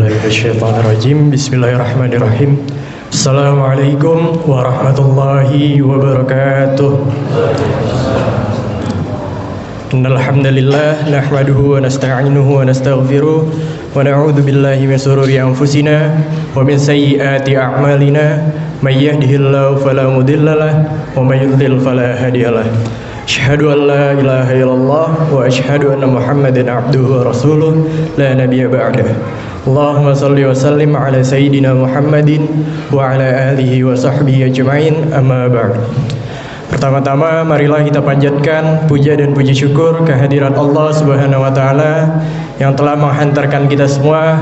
billahi minasyaitonir rajim. Bismillahirrahmanirrahim. Assalamualaikum warahmatullahi wabarakatuh. Innal hamdalillah nahmaduhu wa nasta'inuhu wa nastaghfiruh wa na'udzu billahi min shururi anfusina wa min sayyiati a'malina may yahdihillahu fala mudilla lahu wa may yudlil fala hadiyalah. Asyhadu an la ilaha illallah wa asyhadu anna Muhammadan abduhu wa rasuluh la nabiyya ba'dah. Allahumma salli wa sallim ala sayyidina Muhammadin wa ala alihi wa sahbihi ajma'in, amma ba'd. Pertama-tama marilah kita panjatkan puja dan puji syukur kehadirat Allah Subhanahu wa taala yang telah menghantarkan kita semua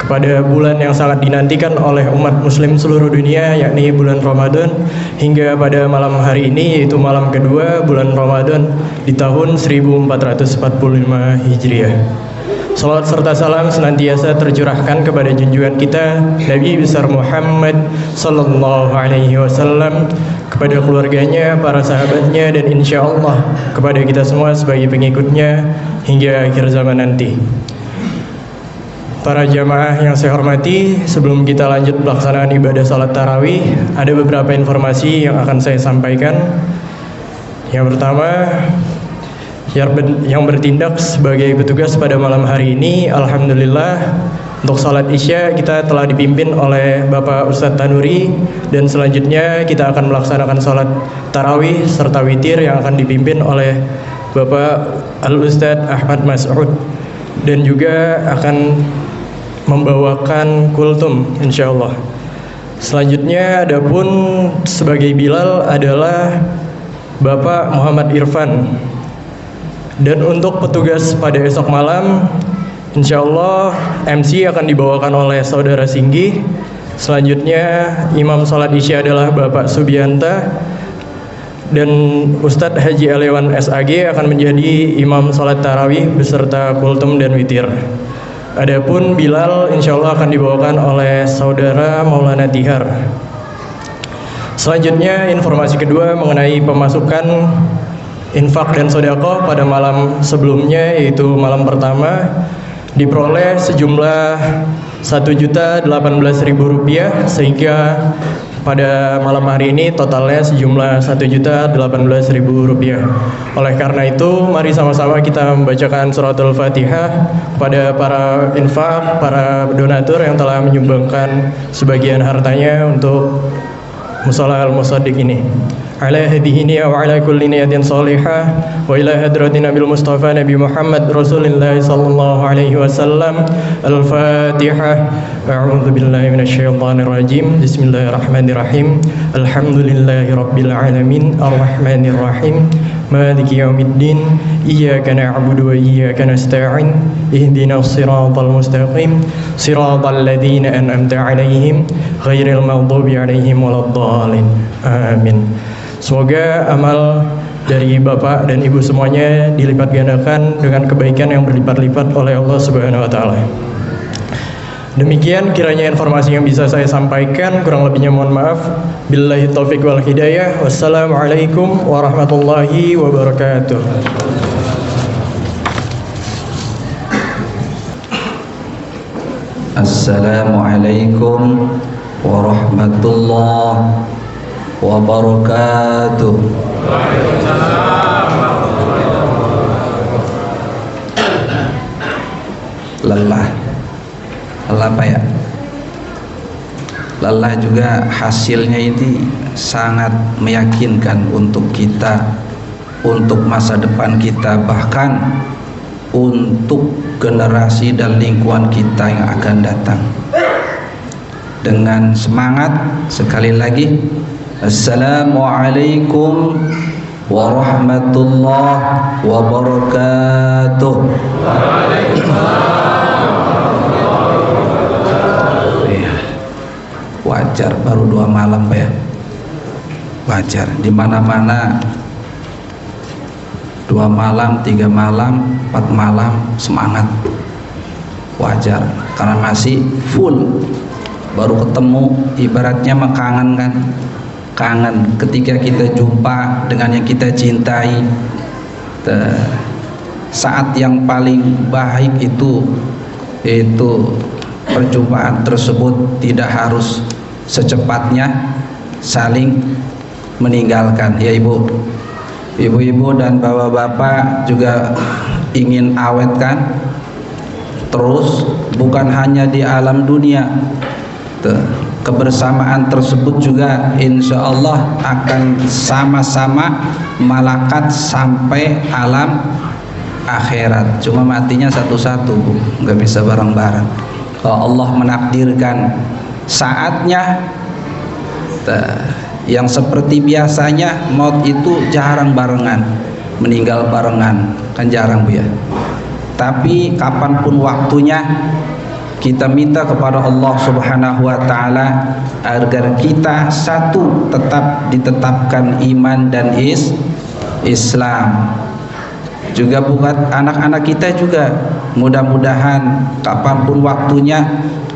kepada bulan yang sangat dinantikan oleh umat muslim seluruh dunia, yakni bulan Ramadan, hingga pada malam hari ini, yaitu malam kedua bulan Ramadan di tahun 1445 Hijriah. Salawat serta salam senantiasa tercurahkan kepada junjungan kita Nabi besar Muhammad sallallahu alaihi wasallam, kepada keluarganya, para sahabatnya, dan insya Allah kepada kita semua sebagai pengikutnya hingga akhir zaman nanti. Para jamaah yang saya hormati, sebelum kita lanjut pelaksanaan ibadah salat tarawih, ada beberapa informasi yang akan saya sampaikan. Yang pertama, yang bertindak sebagai petugas pada malam hari ini, alhamdulillah untuk salat isya kita telah dipimpin oleh Bapak Ustadz Tanuri, dan selanjutnya kita akan melaksanakan salat tarawih serta witir yang akan dipimpin oleh Bapak Al-Ustadz Ahmad Mas'ud, dan juga akan membawakan kultum insyaallah. Selanjutnya adapun sebagai Bilal adalah Bapak Muhammad Irfan. Dan untuk petugas pada esok malam, insyaallah MC akan dibawakan oleh Saudara Singgi. Selanjutnya Imam Salat Isya adalah Bapak Subianta, dan Ustadz Haji Alewan SAG akan menjadi Imam Salat Tarawih beserta kultum dan witir. Adapun Bilal insyaallah akan dibawakan oleh Saudara Maulana Tihar. Selanjutnya informasi kedua mengenai pemasukan infak dan sedekah pada malam sebelumnya, yaitu malam pertama diperoleh sejumlah Rp1.018.000, sehingga pada malam hari ini totalnya sejumlah Rp1.018.000. Oleh karena itu, mari sama-sama kita membacakan suratul Fatihah kepada para infak, para donatur yang telah menyumbangkan sebagian hartanya untuk Mushola Al-Musaddiq ini. Ala hadhihi wa ala kulli niyatin salihah wa ila hadratin Nabil Mustafa Nabi Muhammad Rasulullah sallallahu alaihi wasallam. Al-Fatihah. A'udzu billahi minasyaitonir rajim. Bismillahirrahmanirrahim. Alhamdulillahi rabbil alamin arrahmanir rahim maliki yaumiddin iyyaka na'budu wa iyyaka nasta'in ihdinas siratal mustaqim siratal ladzina an'amta 'alaihim ghairil maghdubi 'alaihim waladdallin. Amin. Semoga amal dari Bapak dan Ibu semuanya dilipat gandakan dengan kebaikan yang berlipat-lipat oleh Allah Subhanahu wa taala. Demikian kiranya informasi yang bisa saya sampaikan, kurang lebihnya mohon maaf. Billahi taufik wal hidayah. Wassalamualaikum warahmatullahi wabarakatuh. Assalamualaikum warahmatullahi wabarakatuh. Lelah apa ya? Lelah juga hasilnya ini sangat meyakinkan untuk kita, untuk masa depan kita, bahkan untuk generasi dan lingkungan kita yang akan datang. Dengan semangat sekali lagi, Assalamualaikum warahmatullahi wabarakatuh. Wajar baru 2 malam Pak ya. Wajar di mana-mana 2 malam, 3 malam, 4 malam semangat. Wajar karena masih full. Baru ketemu ibaratnya kangen kan. Kangen ketika kita jumpa dengan yang kita cintai. Saat yang paling baik itu perjumpaan tersebut tidak harus secepatnya saling meninggalkan. Ya ibu-ibu dan bapak-bapak juga ingin awet kan? Terus bukan hanya di alam dunia, kebersamaan tersebut juga insya Allah akan sama-sama malakat sampai alam akhirat. Cuma matinya satu-satu, nggak bisa bareng-bareng. Kalau Allah menakdirkan saatnya, yang seperti biasanya maut itu jarang barengan, meninggal barengan kan jarang Bu ya. Tapi kapanpun waktunya, kita minta kepada Allah Subhanahu wa Ta'ala agar kita satu tetap ditetapkan iman dan Islam. Juga buat anak-anak kita juga, mudah-mudahan kapanpun waktunya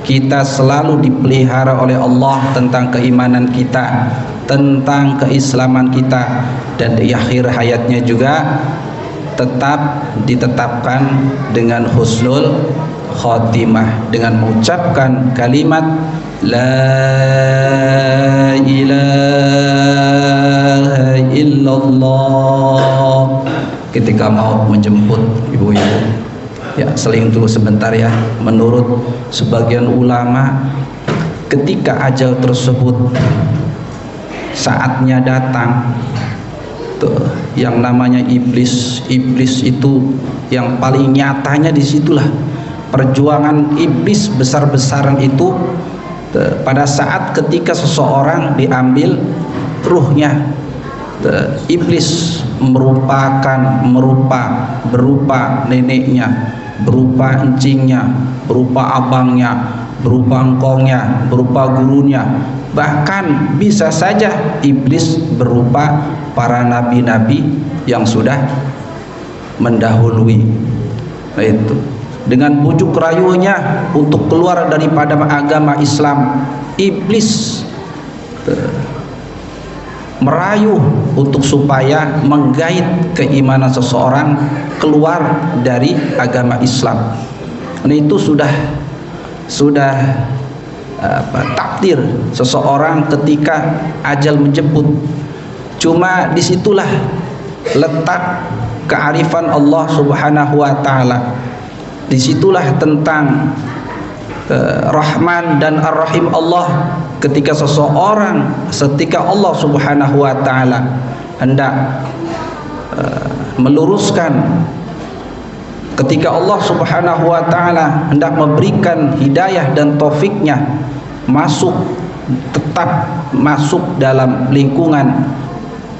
kita selalu dipelihara oleh Allah tentang keimanan kita, tentang keislaman kita, dan di akhir hayatnya juga tetap ditetapkan dengan husnul khotimah, dengan mengucapkan kalimat la ilaha illallah ketika mau menjemput ibu-ibu. Ya, seling tunggu sebentar ya. Menurut sebagian ulama, ketika ajal tersebut saatnya datang, yang namanya iblis itu yang paling nyatanya disitulah perjuangan iblis besar-besaran itu. Pada saat ketika seseorang diambil ruhnya, iblis berupa neneknya, berupa encingnya, berupa abangnya, berupa engkongnya, berupa gurunya, bahkan bisa saja iblis berupa para nabi-nabi yang sudah mendahului. Nah, itu dengan bujuk rayunya untuk keluar daripada agama Islam, iblis merayu untuk supaya menggait keimanan seseorang keluar dari agama Islam. Nah, itu sudah takdir seseorang ketika ajal menjemput. Cuma disitulah letak kearifan Allah Subhanahu wa Ta'ala. Disitulah tentang Rahman dan Ar-Rahim Allah. Ketika Allah Subhanahu wa Ta'ala hendak meluruskan, ketika Allah Subhanahu wa Ta'ala hendak memberikan hidayah dan taufiknya tetap masuk dalam lingkungan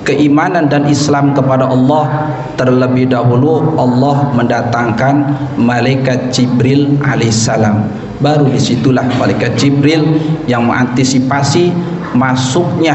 keimanan dan Islam kepada Allah, terlebih dahulu Allah mendatangkan malaikat Jibril alaihissalam. Baru disitulah malaikat Jibril yang mengantisipasi masuknya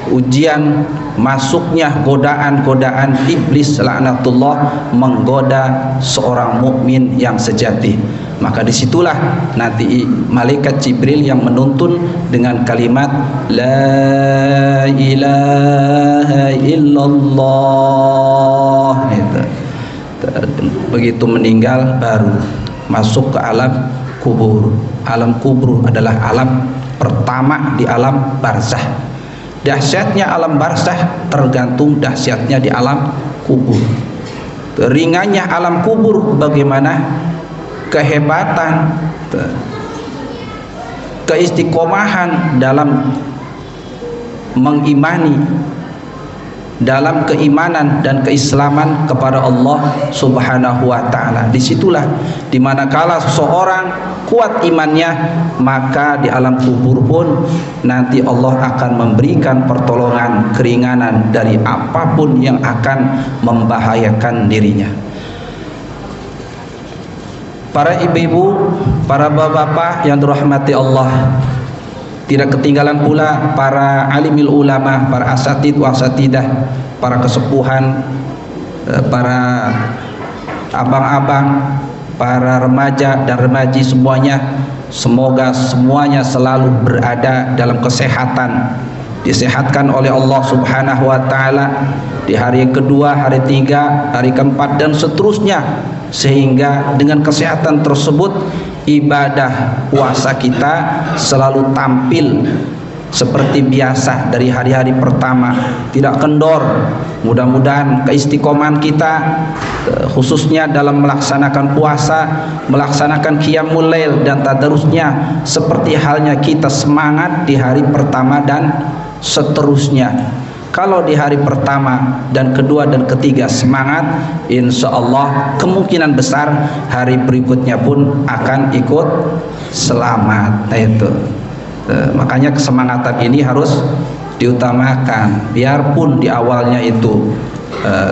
ujian, masuknya godaan-godaan iblis laknatullah menggoda seorang mukmin yang sejati. Maka disitulah nanti malaikat Jibril yang menuntun dengan kalimat la ilaha illallah. Begitu meninggal baru masuk ke alam kubur. Alam kubur adalah alam pertama di alam barzah. Dahsyatnya alam barzah tergantung dahsyatnya di alam kubur. Ringannya alam kubur bagaimana kehebatan, keistiqomahan dalam mengimani, dalam keimanan dan keislaman kepada Allah Subhanahu wa Ta'ala. Disitulah dimanakala seseorang kuat imannya, maka di alam kubur pun nanti Allah akan memberikan pertolongan, keringanan dari apapun yang akan membahayakan dirinya. Para ibu-ibu, para bapak-bapak yang dirahmati Allah, tidak ketinggalan pula para alimil ulama, para asatid wa asatidah, para kesepuhan, para abang-abang, para remaja dan remaji semuanya. Semoga semuanya selalu berada dalam kesehatan, disehatkan oleh Allah Subhanahu wa Ta'ala di hari yang kedua, hari tiga, hari keempat dan seterusnya, sehingga dengan kesehatan tersebut ibadah puasa kita selalu tampil seperti biasa dari hari-hari pertama, tidak kendor. Mudah-mudahan keistiqomahan kita khususnya dalam melaksanakan puasa, melaksanakan qiyamul lail dan tadarusnya seperti halnya kita semangat di hari pertama dan seterusnya. Kalau di hari pertama dan kedua dan ketiga semangat, insya Allah kemungkinan besar hari berikutnya pun akan ikut selamat. Nah itu. Makanya kesemangatan ini harus diutamakan, biarpun di awalnya itu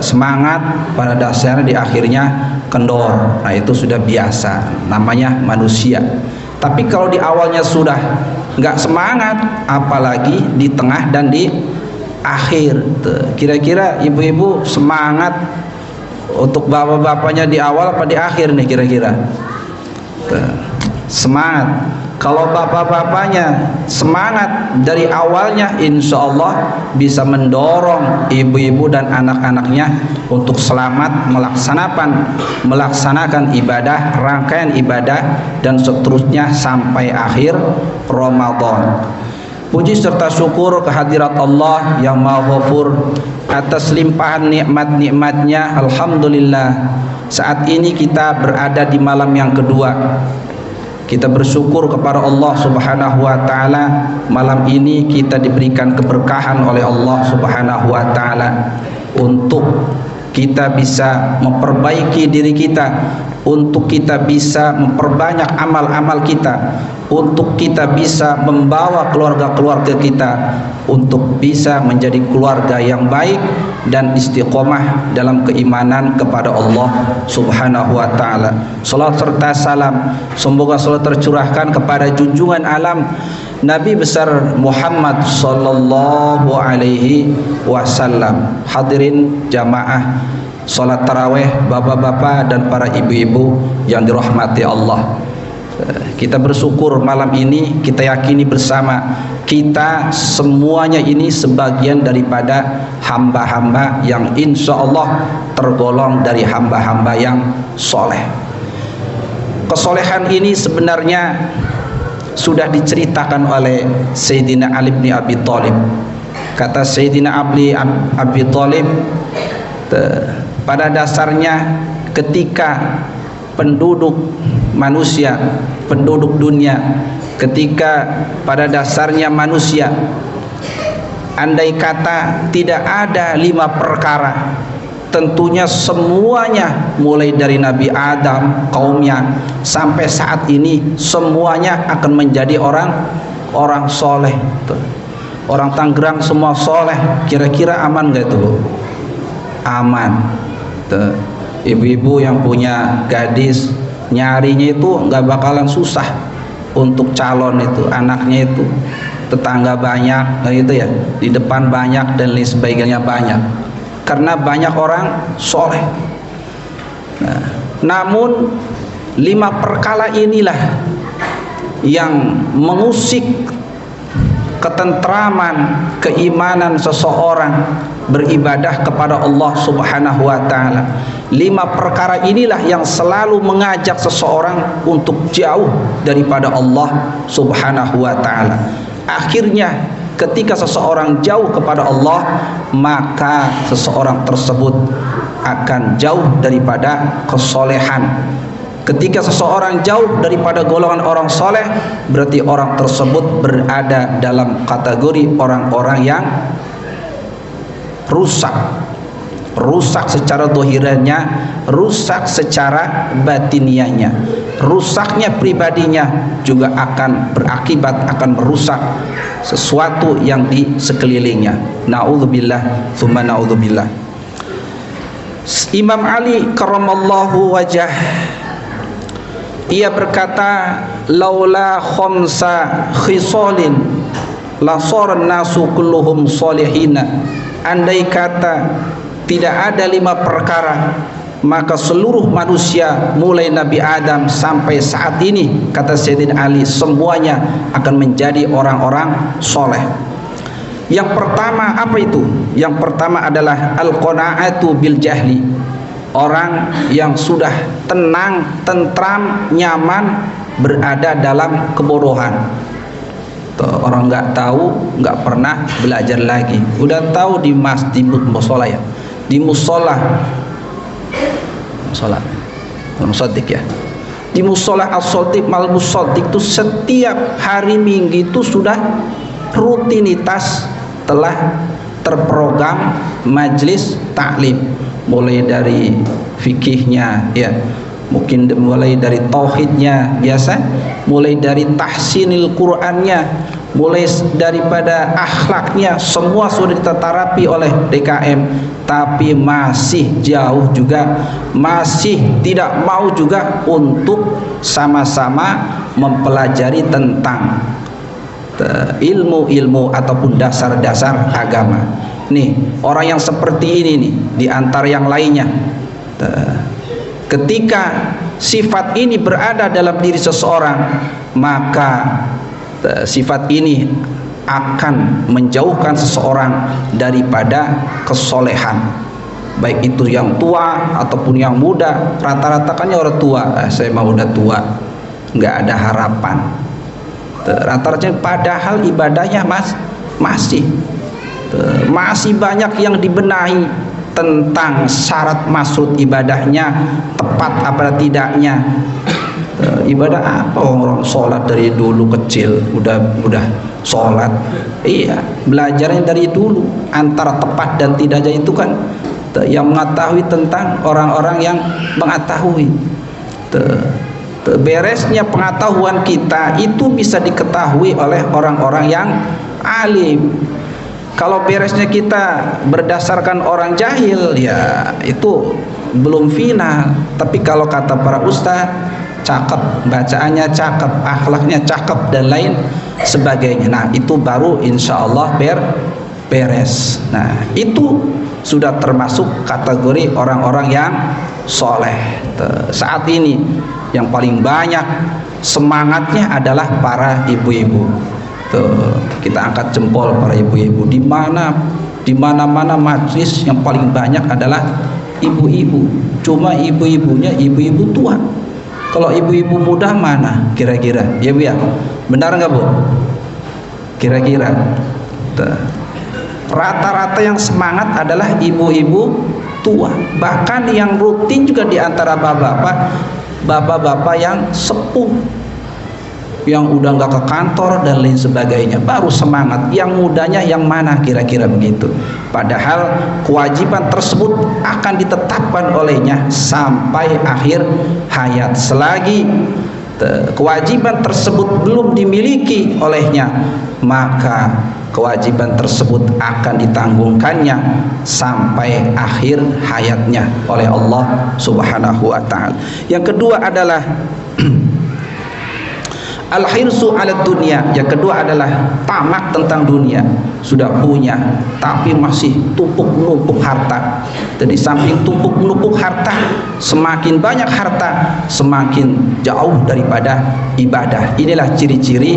semangat, pada dasarnya di akhirnya kendor. Nah itu sudah biasa, namanya manusia. Tapi kalau di awalnya sudah nggak semangat, apalagi di tengah dan di akhir. Kira-kira ibu-ibu semangat untuk bapak-bapaknya di awal apa di akhir nih kira-kira? Semangat. Kalau bapak-bapaknya semangat dari awalnya, insya Allah bisa mendorong ibu-ibu dan anak-anaknya untuk selamat melaksanakan ibadah, rangkaian ibadah dan seterusnya sampai akhir Ramadan. Puji serta syukur kehadirat Allah yang Maha Ghafur atas limpahan nikmat-nikmatnya. Alhamdulillah, saat ini kita berada di malam yang kedua. Kita bersyukur kepada Allah Subhanahu wa taala, malam ini kita diberikan keberkahan oleh Allah Subhanahu wa taala untuk kita bisa memperbaiki diri kita, untuk kita bisa memperbanyak amal-amal kita, untuk kita bisa membawa keluarga-keluarga kita untuk bisa menjadi keluarga yang baik dan istiqomah dalam keimanan kepada Allah Subhanahu wa taala. Salat serta salam semoga selalu tercurahkan kepada junjungan alam Nabi besar Muhammad sallallahu alaihi wasallam. Hadirin jamaah salat tarawih, bapak-bapak dan para ibu-ibu yang dirahmati Allah. Kita bersyukur malam ini, kita yakini bersama kita semuanya ini sebagian daripada hamba-hamba yang insya Allah tergolong dari hamba-hamba yang soleh. Kesolehan ini sebenarnya sudah diceritakan oleh Sayyidina Ali bin Abi Thalib. Kata Sayyidina Ali bin Abi Thalib, pada dasarnya ketika penduduk manusia, penduduk dunia, ketika pada dasarnya manusia, andai kata tidak ada 5 perkara, tentunya semuanya mulai dari Nabi Adam kaumnya sampai saat ini semuanya akan menjadi orang soleh. Orang Tangerang semua soleh, kira-kira aman gak itu? Aman. Ibu-ibu yang punya gadis nyarinya itu nggak bakalan susah untuk calon itu, anaknya itu tetangga banyak, gitu ya, di depan banyak dan lain sebagainya banyak, karena banyak orang soleh. Namun 5 perkara inilah yang mengusik ketentraman keimanan seseorang beribadah kepada Allah Subhanahu wa taala. 5 perkara inilah yang selalu mengajak seseorang untuk jauh daripada Allah Subhanahu wa taala. Akhirnya ketika seseorang jauh kepada Allah, maka seseorang tersebut akan jauh daripada kesolehan. Ketika seseorang jauh daripada golongan orang soleh, berarti orang tersebut berada dalam kategori orang-orang yang rusak. Rusak secara dohirannya, rusak secara batinianya. Rusaknya pribadinya juga akan berakibat, akan merusak sesuatu yang di sekelilingnya. Na'udzubillah, tsumma na'udzubillah. Imam Ali karramallahu wajah, ia berkata, laula khamsa khisalin la sara nasu kulluhum salihina. Andai kata tidak ada 5 perkara, maka seluruh manusia mulai Nabi Adam sampai saat ini, kata Sayyidina Ali, semuanya akan menjadi orang-orang soleh. Yang pertama apa itu? Yang pertama adalah al-qanaatu bil jahli. Orang yang sudah tenang, tentram, nyaman berada dalam kebodohan. Orang nggak tahu, nggak pernah belajar lagi. Udah tahu di musola ya, di musola Al-Musaddiq ya, di musola Al-Musaddiq itu setiap hari Minggu itu sudah rutinitas telah terprogram majelis taklim, mulai dari fikihnya ya, mungkin mulai dari tauhidnya biasa, mulai dari tahsinil Qur'annya, mulai daripada akhlaknya, semua sudah ditetarapi oleh DKM. Tapi masih jauh juga, masih tidak mau juga untuk sama-sama mempelajari tentang ilmu-ilmu ataupun dasar-dasar agama. Nih, orang yang seperti ini nih, di antara yang lainnya, ketika sifat ini berada dalam diri seseorang, maka sifat ini akan menjauhkan seseorang daripada kesolehan, baik itu yang tua ataupun yang muda. Rata-rata kan orang tua, saya mau udah tua, nggak ada harapan. Rata-rata padahal ibadahnya masih banyak yang dibenahi tentang syarat maksud ibadahnya tepat apa tidaknya. Ibadah apa orang sholat dari dulu kecil udah sholat, iya, belajarnya dari dulu. Antara tepat dan tidaknya itu kan yang mengetahui tentang orang-orang yang mengetahui. Beresnya pengetahuan kita itu bisa diketahui oleh orang-orang yang alim. Kalau beresnya kita berdasarkan orang jahil, ya itu belum final. Tapi kalau kata para ustaz, cakep, bacaannya cakep, akhlaknya cakep dan lain sebagainya, nah itu baru insya Allah beres. Nah itu sudah termasuk kategori orang-orang yang soleh. Saat ini yang paling banyak semangatnya adalah para ibu-ibu. Kita angkat jempol para ibu-ibu. Di mana-mana majlis yang paling banyak adalah ibu-ibu. Cuma ibu-ibunya ibu-ibu tua. Kalau ibu-ibu muda mana kira-kira? Ya Bu ya, benar nggak Bu? Kira-kira rata-rata yang semangat adalah ibu-ibu tua. Bahkan yang rutin juga di antara bapak-bapak yang sepuh, yang udah nggak ke kantor dan lain sebagainya, baru semangat. Yang mudanya yang mana kira-kira begitu? Padahal kewajiban tersebut akan ditetapkan olehnya sampai akhir hayat. Selagi kewajiban tersebut belum dimiliki olehnya, maka kewajiban tersebut akan ditanggungkannya sampai akhir hayatnya oleh Allah Subhanahu wa ta'ala. Yang kedua adalah al-hirsu ala dunia. Yang kedua adalah tamak tentang dunia. Sudah punya tapi masih tumpuk-numpuk harta. Jadi samping tumpuk-numpuk harta, semakin banyak harta semakin jauh daripada ibadah. Inilah ciri-ciri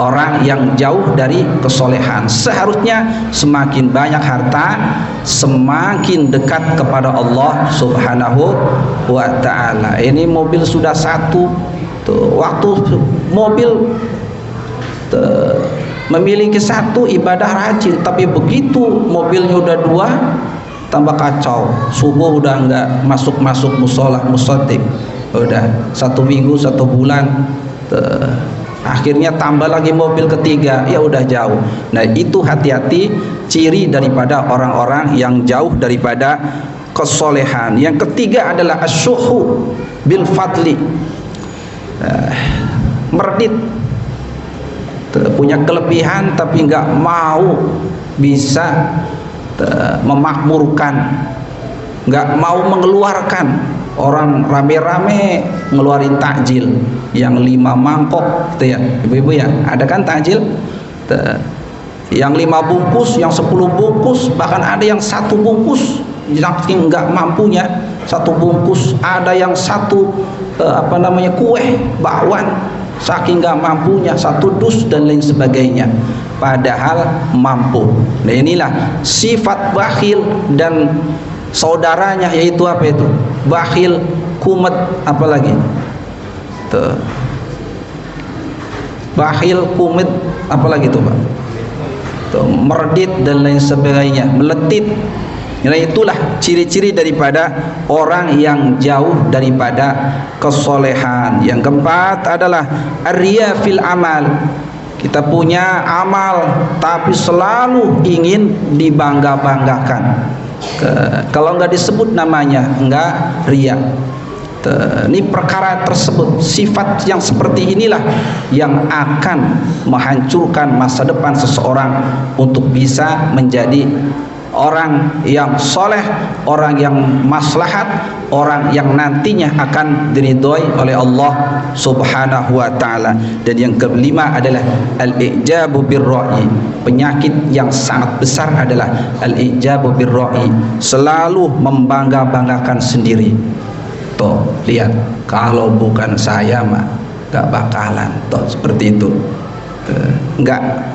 orang yang jauh dari kesolehan. Seharusnya semakin banyak harta semakin dekat kepada Allah Subhanahu wa ta'ala. Ini mobil sudah satu, waktu mobil memiliki satu ibadah rajin, tapi begitu mobilnya udah dua tambah kacau. Subuh udah enggak masuk musola Musaddiq, udah 1 minggu 1 bulan, akhirnya tambah lagi mobil ketiga, ya udah jauh. Nah itu hati-hati, ciri daripada orang-orang yang jauh daripada kesolehan. Yang ketiga adalah asyuhu bil fadli, meredit, punya kelebihan tapi nggak mau bisa memakmurkan, nggak mau mengeluarkan. Orang rame-rame ngeluarin takjil yang 5 mangkok gitu ya, ibu-ibu ya, ada kan takjil yang 5 bungkus, yang 10 bungkus, bahkan ada yang 1 bungkus, saking nggak mampunya 1 bungkus. Ada yang 1 kue bakwan, saking nggak mampunya 1 dus dan lain sebagainya, padahal mampu. Nah inilah sifat bakhil dan saudaranya, yaitu apa itu? Bakhil, kumet, apalagi bakhil, kumit, apalagi itu Pak, tuh, meredit dan lain sebagainya, meletit. Nah, itulah ciri-ciri daripada orang yang jauh daripada kesolehan. Yang keempat adalah ar-riya fil amal. Kita punya amal tapi selalu ingin dibangga-banggakan. Kalau nggak disebut namanya enggak riya. Ini perkara tersebut, sifat yang seperti inilah yang akan menghancurkan masa depan seseorang untuk bisa menjadi orang yang soleh, orang yang maslahat, orang yang nantinya akan diridhoi oleh Allah Subhanahu wa ta'ala. Dan yang kelima adalah al-i'jabu birra'i. Penyakit yang sangat besar adalah al-i'jabu birra'i, selalu membangga-banggakan sendiri. Tuh, lihat, kalau bukan saya mah gak bakalan. Tuh, seperti itu. Nggak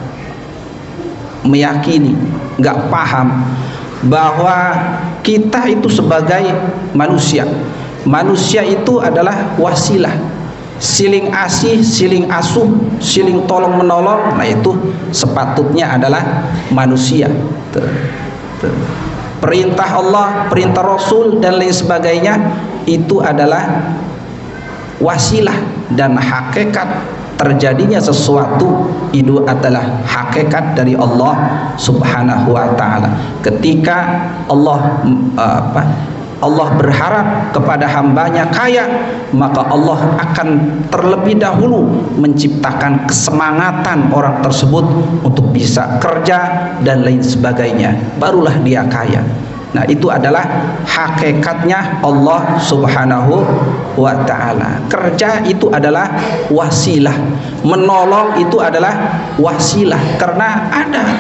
meyakini, nggak paham bahwa kita itu sebagai manusia. Manusia itu adalah wasilah, siling asih, siling asuh, siling tolong menolong. Nah, itu sepatutnya adalah manusia. Perintah Allah, perintah Rasul dan lain sebagainya itu adalah wasilah, dan hakikat terjadinya sesuatu itu adalah hakikat dari Allah Subhanahu wa ta'ala. Ketika Allah berharap kepada hambanya kaya, maka Allah akan terlebih dahulu menciptakan kesemangatan orang tersebut untuk bisa kerja dan lain sebagainya, barulah dia kaya. Nah, itu adalah hakikatnya Allah Subhanahu wa ta'ala. Kerja itu adalah wasilah, menolong itu adalah wasilah, karena ada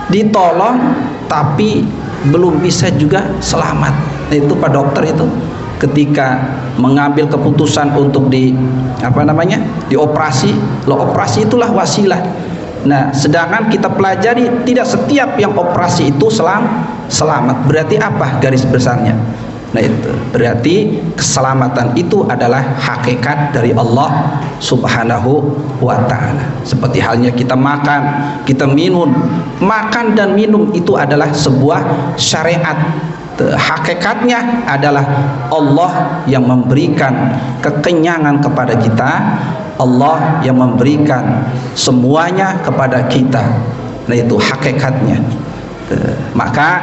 ditolong tapi belum bisa juga selamat. Nah, itu Pak Dokter itu ketika mengambil keputusan untuk dioperasi, operasi itulah wasilah. Nah, sedangkan kita pelajari tidak setiap yang operasi itu selamat. Berarti apa garis besarnya? Nah, itu berarti keselamatan itu adalah hakikat dari Allah Subhanahu wa ta'ala. Seperti halnya kita makan, kita minum. Makan dan minum itu adalah sebuah syariat. Hakikatnya adalah Allah yang memberikan kekenyangan kepada kita, Allah yang memberikan semuanya kepada kita. Nah, itu hakikatnya. Maka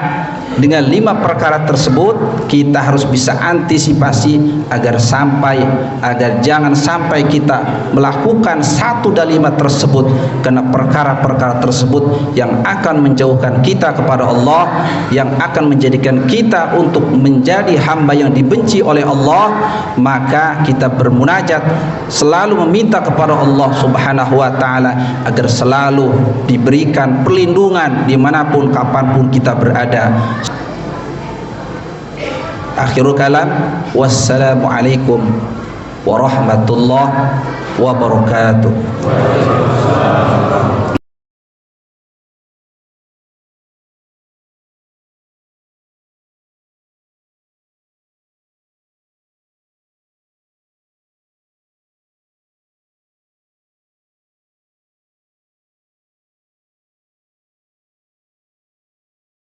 dengan 5 perkara tersebut kita harus bisa antisipasi agar jangan sampai kita melakukan 1 dari 5 tersebut, karena perkara-perkara tersebut yang akan menjauhkan kita kepada Allah, yang akan menjadikan kita untuk menjadi hamba yang dibenci oleh Allah. Maka kita bermunajat, selalu meminta kepada Allah Subhanahu wa ta'ala agar selalu diberikan perlindungan dimanapun kapanpun kita berada. Akhirul kalam, wassalamualaikum warahmatullahi wabarakatuh.